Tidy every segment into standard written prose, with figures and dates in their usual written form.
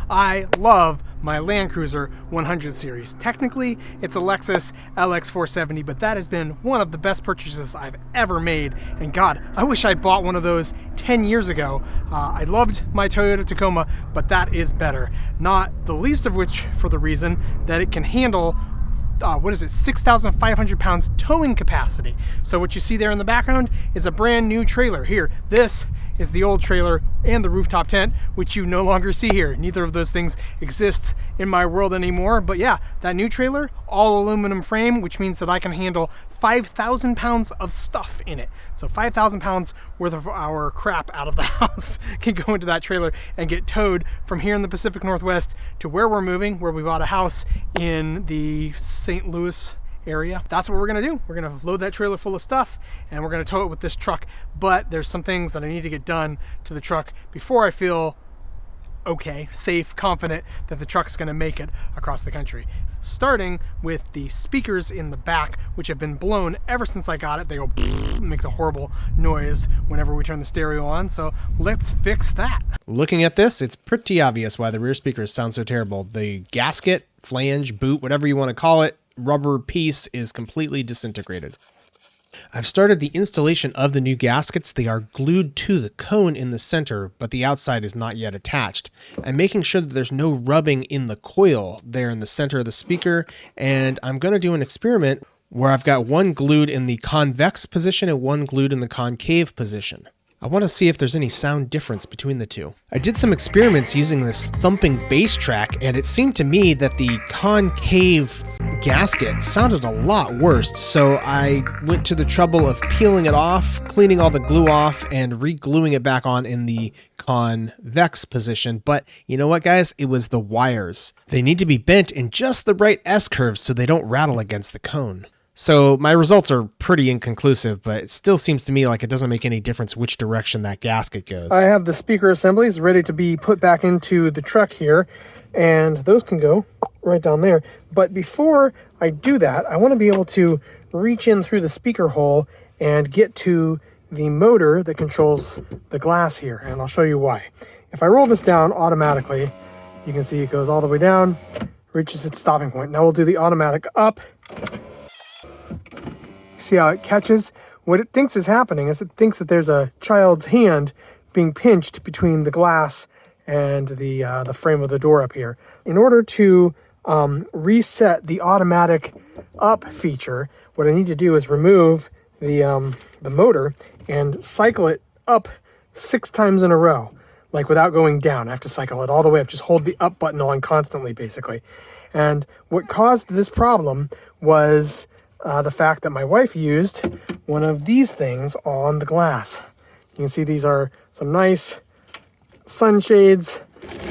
I love my Land Cruiser 100 series. Technically, it's a Lexus LX470, but that has been one of the best purchases I've ever made. And God, I wish I bought one of those 10 years ago. I loved my Toyota Tacoma, but that is better. Not the least of which for the reason that it can handle 6,500 pounds towing capacity. So what you see there in the background is a brand new trailer. Here, this is the old trailer and the rooftop tent, which you no longer see here. Neither of those things exist in my world anymore. But yeah, that new trailer, all aluminum frame, which means that I can handle 5,000 pounds of stuff in it. So 5,000 pounds worth of our crap out of the house can go into that trailer and get towed from here in the Pacific Northwest to where we're moving, where we bought a house in the St. Louis area. That's what we're gonna do. We're gonna load that trailer full of stuff and we're gonna tow it with this truck. But there's some things that I need to get done to the truck before I feel okay, safe, confident that the truck's gonna make it across the country. Starting with the speakers in the back, which have been blown ever since I got it. They go makes a horrible noise whenever we turn the stereo on. So let's fix that. Looking at this, it's pretty obvious why the rear speakers sound so terrible. The gasket, flange, boot, whatever you want to call it, rubber piece is completely disintegrated. I've started the installation of the new gaskets. They are glued to the cone in the center, but the outside is not yet attached. I'm making sure that there's no rubbing in the coil there in the center of the speaker, and I'm going to do an experiment where I've got one glued in the convex position and one glued in the concave position. I want to see if there's any sound difference between the two. I did some experiments using this thumping bass track, and it seemed to me that the concave gasket sounded a lot worse, so I went to the trouble of peeling it off, cleaning all the glue off, and re-gluing it back on in the convex position. But you know what, guys? It was the wires. They need to be bent in just the right S-curves so they don't rattle against the cone. So my results are pretty inconclusive, but it still seems to me like it doesn't make any difference which direction that gasket goes. I have the speaker assemblies ready to be put back into the truck here, and those can go right down there. But before I do that, I want to be able to reach in through the speaker hole and get to the motor that controls the glass here, and I'll show you why. If I roll this down automatically, you can see it goes all the way down, reaches its stopping point. Now we'll do the automatic up. See how it catches? What it thinks is happening is it thinks that there's a child's hand being pinched between the glass and the frame of the door up here. In order to reset the automatic up feature, what I need to do is remove the motor and cycle it up 6 times in a row, like without going down. I have to cycle it all the way up, just hold the up button on constantly, basically. And what caused this problem was the fact that my wife used one of these things on the glass. You can see these are some nice sunshades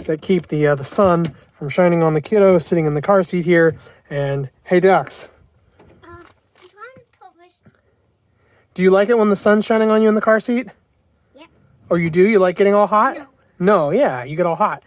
that keep the sun from shining on the kiddo sitting in the car seat here. And hey, Dax. I'm trying to put this. Do you like it when the sun's shining on you in the car seat? Yep. Oh, you do? You like getting all hot? No. No, yeah, you get all hot.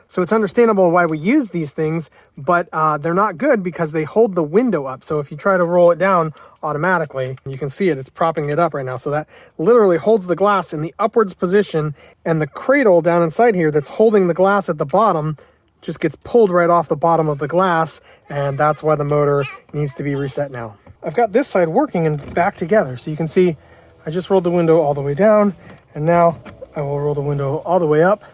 So it's understandable why we use these things, but they're not good because they hold the window up. So if you try to roll it down automatically, you can see it, it's propping it up right now. So that literally holds the glass in the upwards position, and the cradle down inside here that's holding the glass at the bottom just gets pulled right off the bottom of the glass, and that's why the motor needs to be reset now. I've got this side working and back together. So you can see I just rolled the window all the way down, and now I will roll the window all the way up.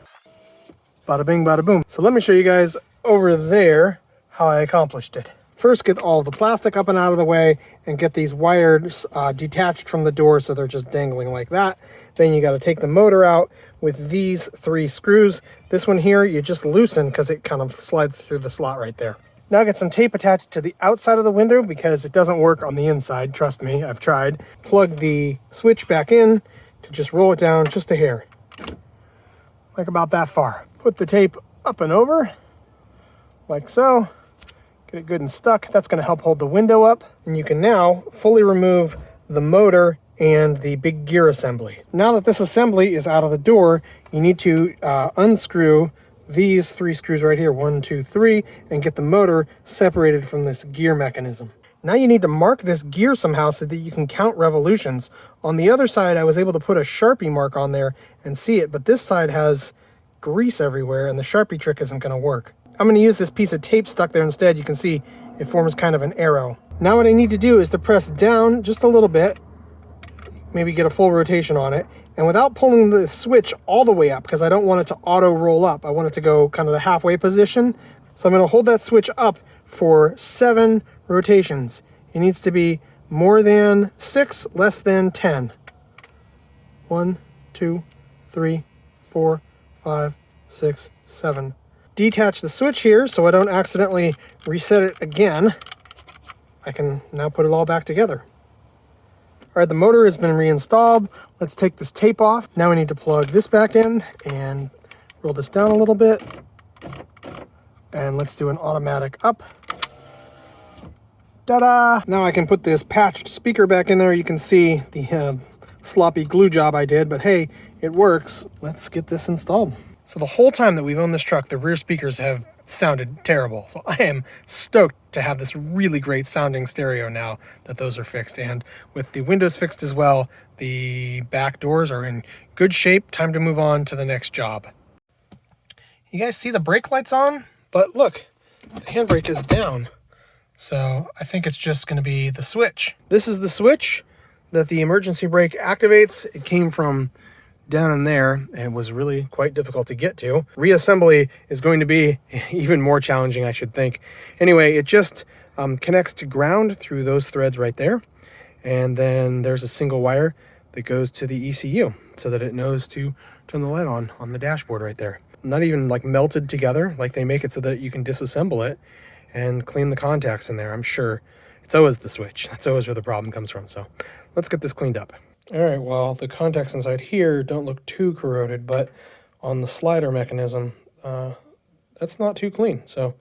Bada bing, bada boom. So let me show you guys over there how I accomplished it. First, get all the plastic up and out of the way and get these wires detached from the door so they're just dangling like that. Then you got to take the motor out with these 3 screws. This one here, you just loosen because it kind of slides through the slot right there. Now get some tape attached to the outside of the window because it doesn't work on the inside. Trust me, I've tried. Plug the switch back in to just roll it down just a hair. Like about that far. Put the tape up and over, like so. Get it good and stuck. That's going to help hold the window up. And you can now fully remove the motor and the big gear assembly. Now that this assembly is out of the door, you need to unscrew these 3 screws right here, 1, 2, 3, and get the motor separated from this gear mechanism. Now you need to mark this gear somehow so that you can count revolutions. On the other side, I was able to put a Sharpie mark on there and see it, but this side has grease everywhere and the Sharpie trick isn't going to work. I'm going to use this piece of tape stuck there instead. You can see it forms kind of an arrow. Now what I need to do is to press down just a little bit, maybe get a full rotation on it, and without pulling the switch all the way up, because I don't want it to auto roll up. I want it to go kind of the halfway position. So I'm going to hold that switch up for 7 rotations. It needs to be more than 6, less than 10. 1, 2, 3, 4, 5, 6, 7. Detach the switch here so I don't accidentally reset it again. I can now put it all back together. All right, the motor has been reinstalled. Let's take this tape off. Now we need to plug this back in and roll this down a little bit. And let's do an automatic up. Ta-da! Now I can put this patched speaker back in there. You can see the sloppy glue job I did, but hey, it works. Let's get this installed. So the whole time that we've owned this truck, the rear speakers have sounded terrible. So I am stoked to have this really great sounding stereo now that those are fixed. And with the windows fixed as well, the back doors are in good shape. Time to move on to the next job. You guys see the brake lights on? But look, the handbrake is down. So I think it's just going to be the switch. This is the switch that the emergency brake activates. It came from down in there and was really quite difficult to get to. Reassembly is going to be even more challenging, I should think. Anyway, it just connects to ground through those threads right there. And then there's a single wire that goes to the ECU so that it knows to turn the light on the dashboard right there. Not even like melted together, like they make it so that you can disassemble it and clean the contacts in there. I'm sure it's always the switch. That's always where the problem comes from. So let's get this cleaned up. All right, well, the contacts inside here don't look too corroded, but on the slider mechanism, that's not too clean. So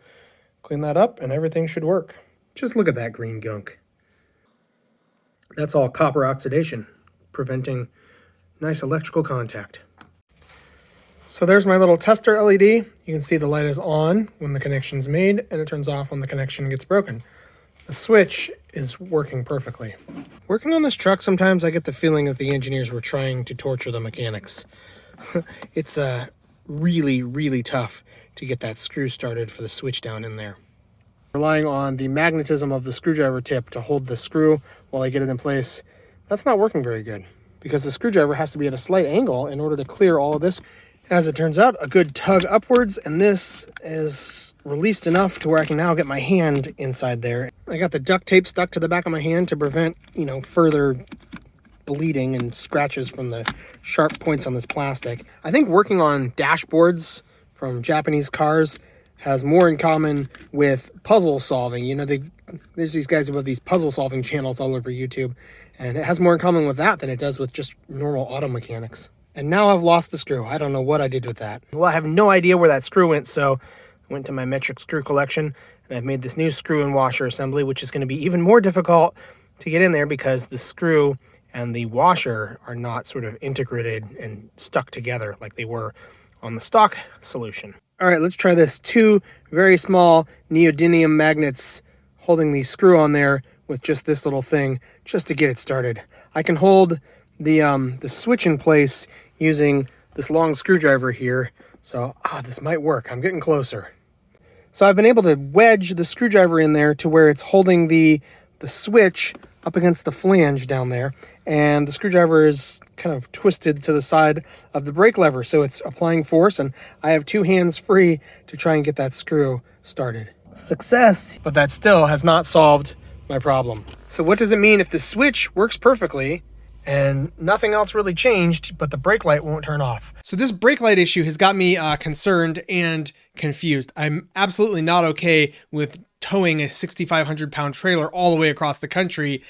clean that up and everything should work. Just look at that green gunk. That's all copper oxidation, preventing nice electrical contact. So there's my little tester LED. You can see the light is on when the connection's made, and it turns off when the connection gets broken. The switch is working perfectly. Working on this truck, sometimes I get the feeling that the engineers were trying to torture the mechanics. It's really, really tough to get that screw started for the switch down in there. Relying on the magnetism of the screwdriver tip to hold the screw while I get it in place, that's not working very good because the screwdriver has to be at a slight angle in order to clear all of this. As it turns out, a good tug upwards, and this is released enough to where I can now get my hand inside there. I got the duct tape stuck to the back of my hand to prevent, further bleeding and scratches from the sharp points on this plastic. I think working on dashboards from Japanese cars has more in common with puzzle solving. There's these guys who have these puzzle solving channels all over YouTube, and it has more in common with that than it does with just normal auto mechanics. And now I've lost the screw. I don't know what I did with that. Well, I have no idea where that screw went, so I went to my metric screw collection, and I've made this new screw and washer assembly, which is going to be even more difficult to get in there because the screw and the washer are not sort of integrated and stuck together like they were on the stock solution. All right, let's try this. 2 very small neodymium magnets holding the screw on there with just this little thing just to get it started. I can hold the switch in place using this long screwdriver here. So this might work. I'm getting closer. So I've been able to wedge the screwdriver in there to where it's holding the switch up against the flange down there. And the screwdriver is kind of twisted to the side of the brake lever. So it's applying force, and I have 2 hands free to try and get that screw started. Success! But that still has not solved my problem. So what does it mean if the switch works perfectly and nothing else really changed, but the brake light won't turn off? So this brake light issue has got me concerned and confused. I'm absolutely not okay with towing a 6,500 pound trailer all the way across the country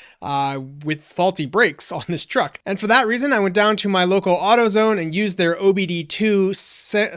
with faulty brakes on this truck. And for that reason, I went down to my local AutoZone and used their OBD2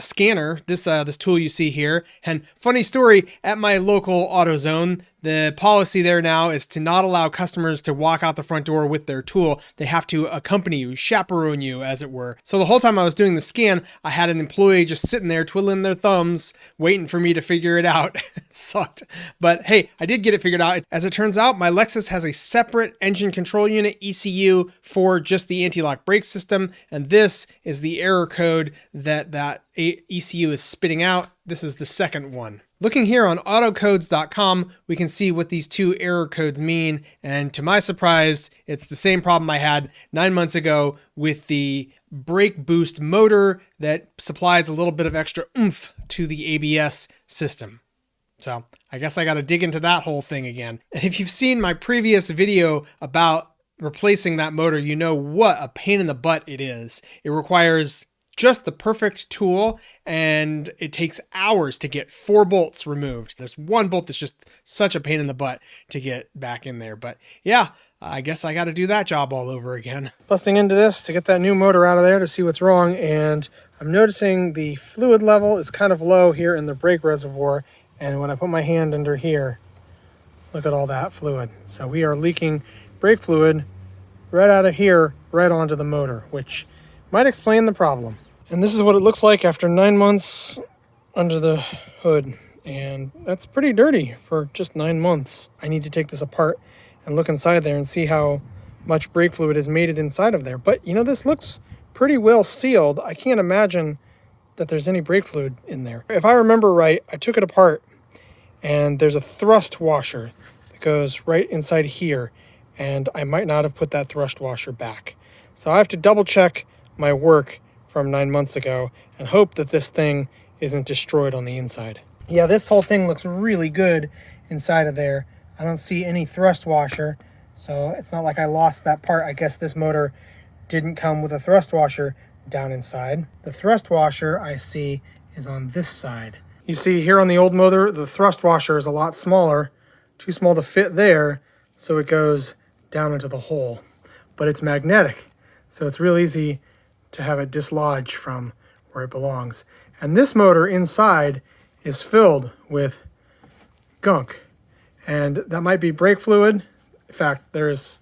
scanner, this tool you see here. And funny story, at my local AutoZone, the policy there now is to not allow customers to walk out the front door with their tool. They have to accompany you, chaperone you, as it were. So the whole time I was doing the scan, I had an employee just sitting there twiddling their thumbs, waiting for me to figure it out. It sucked. But hey, I did get it figured out. As it turns out, my Lexus has a separate engine control unit, ECU, for just the anti-lock brake system. And this is the error code that ECU is spitting out. This is the second one. Looking here on autocodes.com, we can see what these two error codes mean. And to my surprise, it's the same problem I had 9 months ago with the brake boost motor that supplies a little bit of extra oomph to the ABS system. So I guess I got to dig into that whole thing again. And if you've seen my previous video about replacing that motor, you know what a pain in the butt it is. It requires just the perfect tool, and it takes hours to get 4 bolts removed. There's one bolt that's just such a pain in the butt to get back in there. But yeah, I guess I got to do that job all over again. Busting into this to get that new motor out of there to see what's wrong, and I'm noticing the fluid level is kind of low here in the brake reservoir, and when I put my hand under here, look at all that fluid. So we are leaking brake fluid right out of here, right onto the motor, which might explain the problem. And this is what it looks like after 9 months under the hood. And that's pretty dirty for just 9 months. I need to take this apart and look inside there and see how much brake fluid is mated inside of there. But you know, this looks pretty well sealed. I can't imagine that there's any brake fluid in there. If I remember right, I took it apart and there's a thrust washer that goes right inside here. And I might not have put that thrust washer back. So I have to double check my work from 9 months ago and hope that this thing isn't destroyed on the inside. Yeah, this whole thing looks really good inside of there. I don't see any thrust washer, so it's not like I lost that part. I guess this motor didn't come with a thrust washer down inside. The thrust washer I see is on this side. You see here on the old motor, the thrust washer is a lot smaller, too small to fit there, so it goes down into the hole. But it's magnetic, so it's real easy to have it dislodge from where it belongs. And this motor inside is filled with gunk. And that might be brake fluid. In fact, there's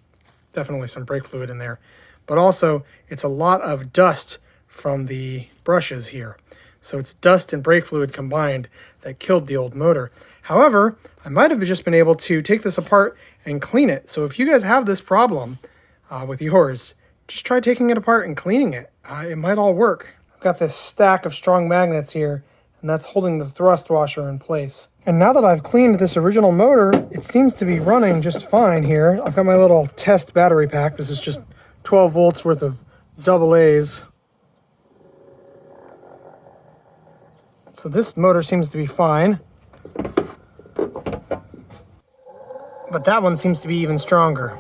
definitely some brake fluid in there. But also, it's a lot of dust from the brushes here. So it's dust and brake fluid combined that killed the old motor. However, I might have just been able to take this apart and clean it. So if you guys have this problem with yours, just try taking it apart and cleaning it. It might all work. I've got this stack of strong magnets here, and that's holding the thrust washer in place. And now that I've cleaned this original motor, it seems to be running just fine here. I've got my little test battery pack. This is just 12 volts worth of AA's. So this motor seems to be fine. But that one seems to be even stronger.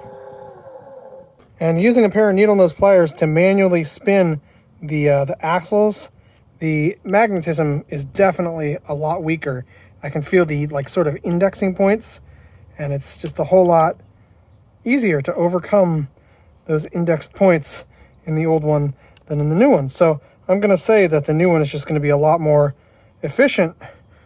And using a pair of needle nose pliers to manually spin the axles, the magnetism is definitely a lot weaker. I can feel the sort of indexing points, and it's just a whole lot easier to overcome those indexed points in the old one than in the new one. So I'm going to say that the new one is just going to be a lot more efficient,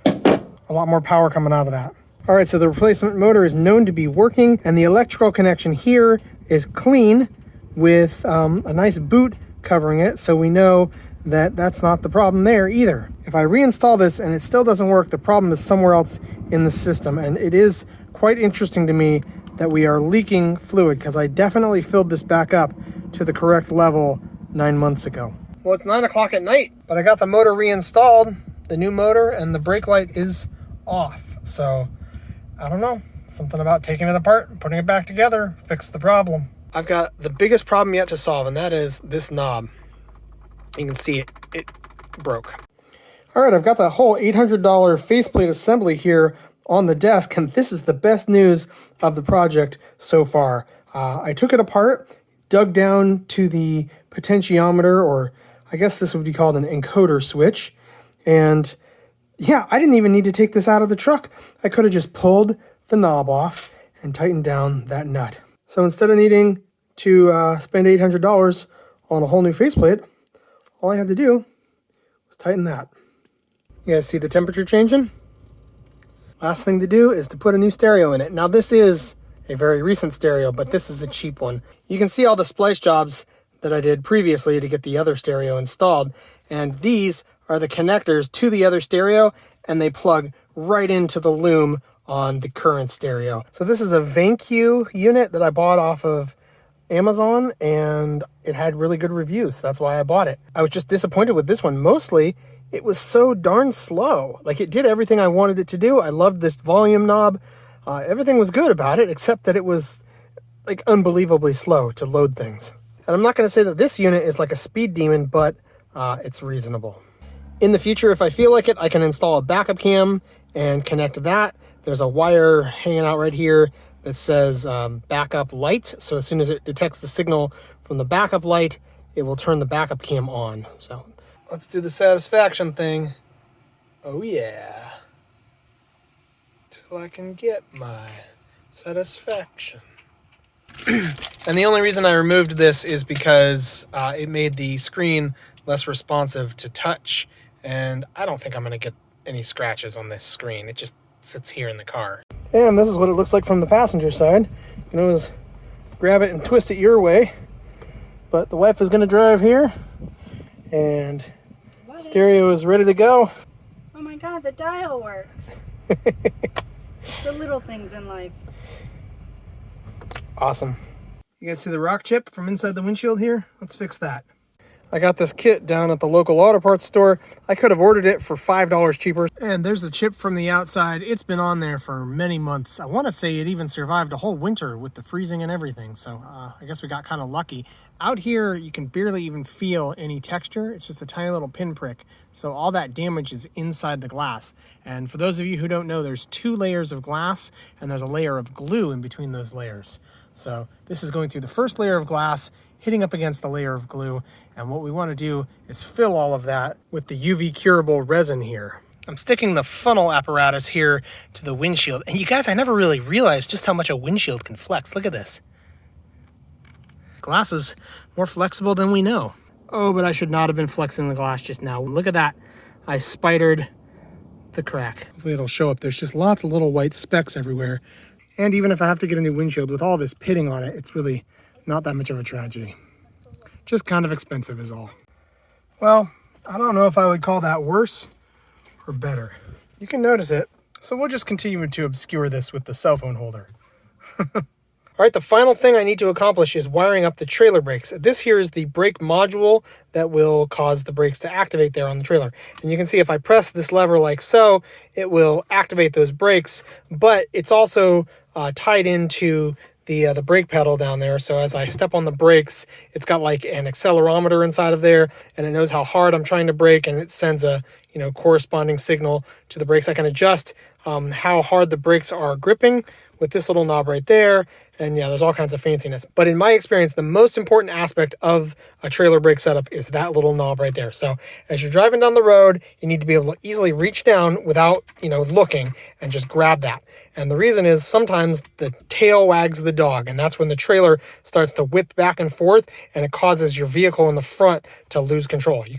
a lot more power coming out of that. All right, so the replacement motor is known to be working, and the electrical connection here is clean with a nice boot covering it, so we know that that's not the problem there either. If I reinstall this and it still doesn't work, the problem is somewhere else in the system, and it is quite interesting to me that we are leaking fluid, because I definitely filled this back up to the correct level 9 months ago. Well, it's 9 o'clock at night, but I got the motor reinstalled, the new motor, and the brake light is off. So I don't know, something about taking it apart and putting it back together fixed the problem. I've got the biggest problem yet to solve, and that is this knob. You can see it broke. All right, I've got that whole $800 faceplate assembly here on the desk, and this is the best news of the project so far. I took it apart, dug down to the potentiometer, or I guess this would be called an encoder switch, and yeah, I didn't even need to take this out of the truck. I could have just pulled the knob off and tightened down that nut. So instead of needing to spend $800 on a whole new faceplate, all I had to do was tighten that. You guys see the temperature changing? Last thing to do is to put a new stereo in it. Now this is a very recent stereo, but this is a cheap one. You can see all the splice jobs that I did previously to get the other stereo installed, and these are the connectors to the other stereo, and they plug right into the loom on the current stereo. So this is a VanQ unit that I bought off of Amazon, and it had really good reviews. So that's why I bought it. I was just disappointed with this one, mostly it was so darn slow. Like, it did everything I wanted it to do. I loved this volume knob. Everything was good about it, except that it was like unbelievably slow to load things. And I'm not going to say that this unit is like a speed demon, but it's reasonable. In the future, if I feel like it, I can install a backup cam and connect that. There's a wire hanging out right here that says backup light. So as soon as it detects the signal from the backup light, it will turn the backup cam on. So let's do the satisfaction thing. Oh yeah. Till I can get my satisfaction. And the only reason I removed this is because it made the screen less responsive to touch. And I don't think I'm going to get any scratches on this screen. It just sits here in the car. And this is what it looks like from the passenger side. You can always grab it and twist it your way. But the wife is going to drive here. And stereo is ready to go. Oh my God, the dial works. The little things in life. Awesome. You guys see the rock chip from inside the windshield here? Let's fix that. I got this kit down at the local auto parts store. I could have ordered it for $5 cheaper. And there's the chip from the outside. It's been on there for many months. I want to say it even survived a whole winter with the freezing and everything. So I guess we got kind of lucky. Out here, you can barely even feel any texture. It's just a tiny little pinprick. So all that damage is inside the glass. And for those of you who don't know, there's 2 layers of glass and there's a layer of glue in between those layers. So this is going through the first layer of glass, hitting up against the layer of glue. And what we want to do is fill all of that with the UV curable resin here. I'm sticking the funnel apparatus here to the windshield. And you guys, I never really realized just how much a windshield can flex. Look at this. Glass is more flexible than we know. Oh, but I should not have been flexing the glass just now. Look at that. I spidered the crack. Hopefully it'll show up. There's just lots of little white specks everywhere. And even if I have to get a new windshield with all this pitting on it, it's really not that much of a tragedy. Just kind of expensive is all. Well, I don't know if I would call that worse or better. You can notice it. So we'll just continue to obscure this with the cell phone holder. All right, the final thing I need to accomplish is wiring up the trailer brakes. This here is the brake module that will cause the brakes to activate there on the trailer. And you can see if I press this lever like so, it will activate those brakes, but it's also tied into the brake pedal down there. So as I step on the brakes, it's got like an accelerometer inside of there, and it knows how hard I'm trying to brake, and it sends a corresponding signal to the brakes. I can adjust how hard the brakes are gripping with this little knob right there. And yeah, there's all kinds of fanciness. But in my experience, the most important aspect of a trailer brake setup is that little knob right there. So as you're driving down the road, you need to be able to easily reach down without, looking and just grab that. And the reason is sometimes the tail wags the dog, and that's when the trailer starts to whip back and forth, and it causes your vehicle in the front to lose control. You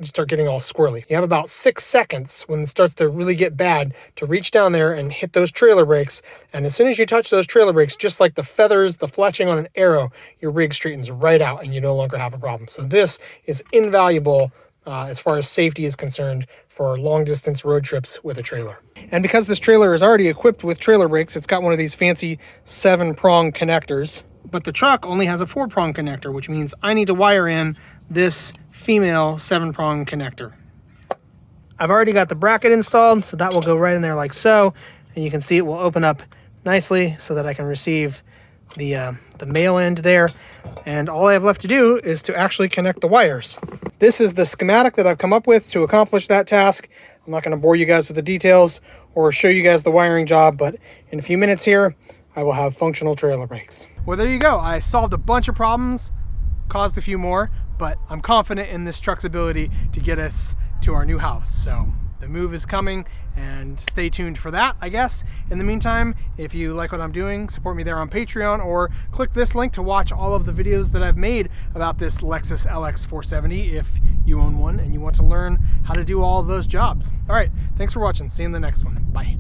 start getting all squirrely. You have about 6 seconds when it starts to really get bad to reach down there and hit those trailer brakes. And as soon as you touch those trailer brakes, just like the feathers, the fletching on an arrow, your rig straightens right out and you no longer have a problem. So this is invaluable as far as safety is concerned for long distance road trips with a trailer. And because this trailer is already equipped with trailer brakes, it's got one of these fancy 7-prong connectors. But the truck only has a 4-prong connector, which means I need to wire in this female 7-prong connector. I've already got the bracket installed, so that will go right in there like so. And you can see it will open up nicely so that I can receive the male end there. And all I have left to do is to actually connect the wires. This is the schematic that I've come up with to accomplish that task. I'm not going to bore you guys with the details or show you guys the wiring job, but in a few minutes here, I will have functional trailer brakes. Well, there you go. I solved a bunch of problems, caused a few more, but I'm confident in this truck's ability to get us to our new house. So the move is coming, and stay tuned for that, I guess. In the meantime, if you like what I'm doing, support me there on Patreon, or click this link to watch all of the videos that I've made about this Lexus LX470 if you own one and you want to learn how to do all of those jobs. All right, thanks for watching. See you in the next one. Bye.